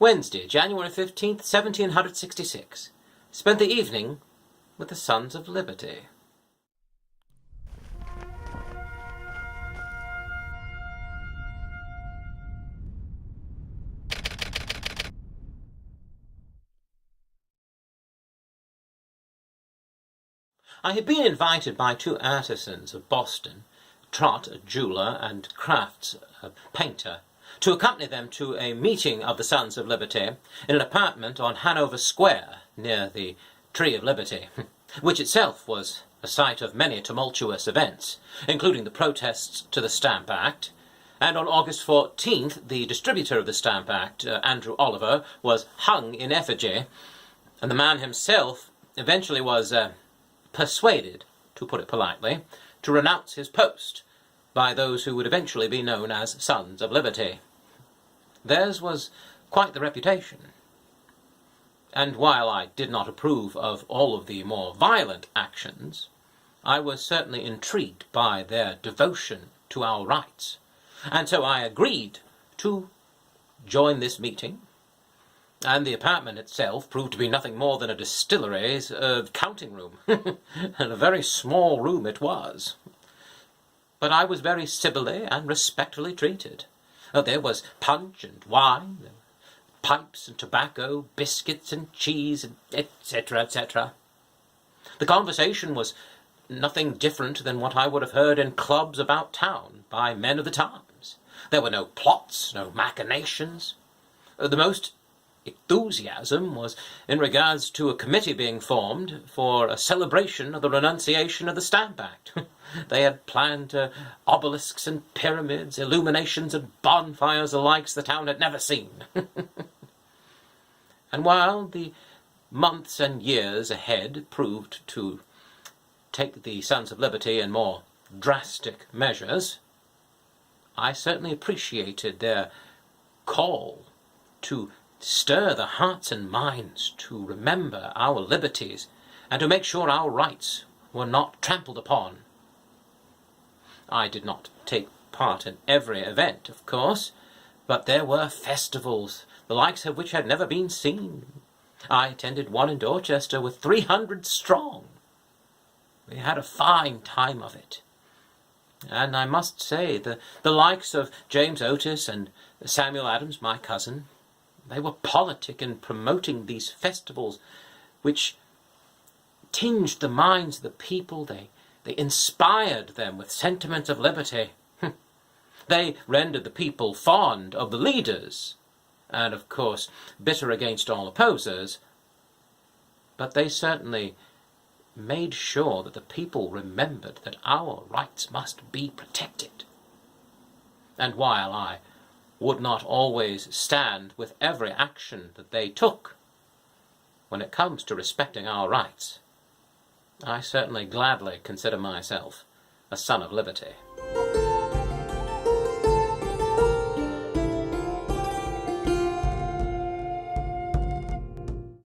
Wednesday, January 15th, 1766. Spent the evening with the Sons of Liberty. I had been invited by two artisans of Boston, Trott, a jeweller, and Crafts, a painter, to accompany them to a meeting of the Sons of Liberty in an apartment on Hanover Square, near the Tree of Liberty, which itself was a site of many tumultuous events, including the protests to the Stamp Act, and on August 14th the distributor of the Stamp Act, Andrew Oliver, was hung in effigy, and the man himself eventually was persuaded, to put it politely, to renounce his post by those who would eventually be known as Sons of Liberty. Theirs was quite the reputation, and while I did not approve of all of the more violent actions, I was certainly intrigued by their devotion to our rights, and so I agreed to join this meeting, and the apartment itself proved to be nothing more than a distillery's counting room, and a very small room it was. But I was very civilly and respectfully treated. There was punch and wine, pipes and tobacco, biscuits and cheese, etc., etc. The conversation was nothing different than what I would have heard in clubs about town by men of the times. There were no plots, no machinations. The most enthusiasm was in regards to a committee being formed for a celebration of the renunciation of the Stamp Act. They had planned obelisks and pyramids, illuminations and bonfires the likes the town had never seen. And while the months and years ahead proved to take the Sons of Liberty in more drastic measures, I certainly appreciated their call to stir the hearts and minds to remember our liberties and to make sure our rights were not trampled upon. I did not take part in every event, of course, but there were festivals, the likes of which had never been seen. I attended one in Dorchester with 300 strong. We had a fine time of it. And I must say, the likes of James Otis and Samuel Adams, my cousin, they were politic in promoting these festivals, which tinged the minds of the people. They inspired them with sentiments of liberty. They rendered the people fond of the leaders, and of course bitter against all opposers. But they certainly made sure that the people remembered that our rights must be protected. And while I would not always stand with every action that they took, when it comes to respecting our rights, I certainly gladly consider myself a Son of Liberty.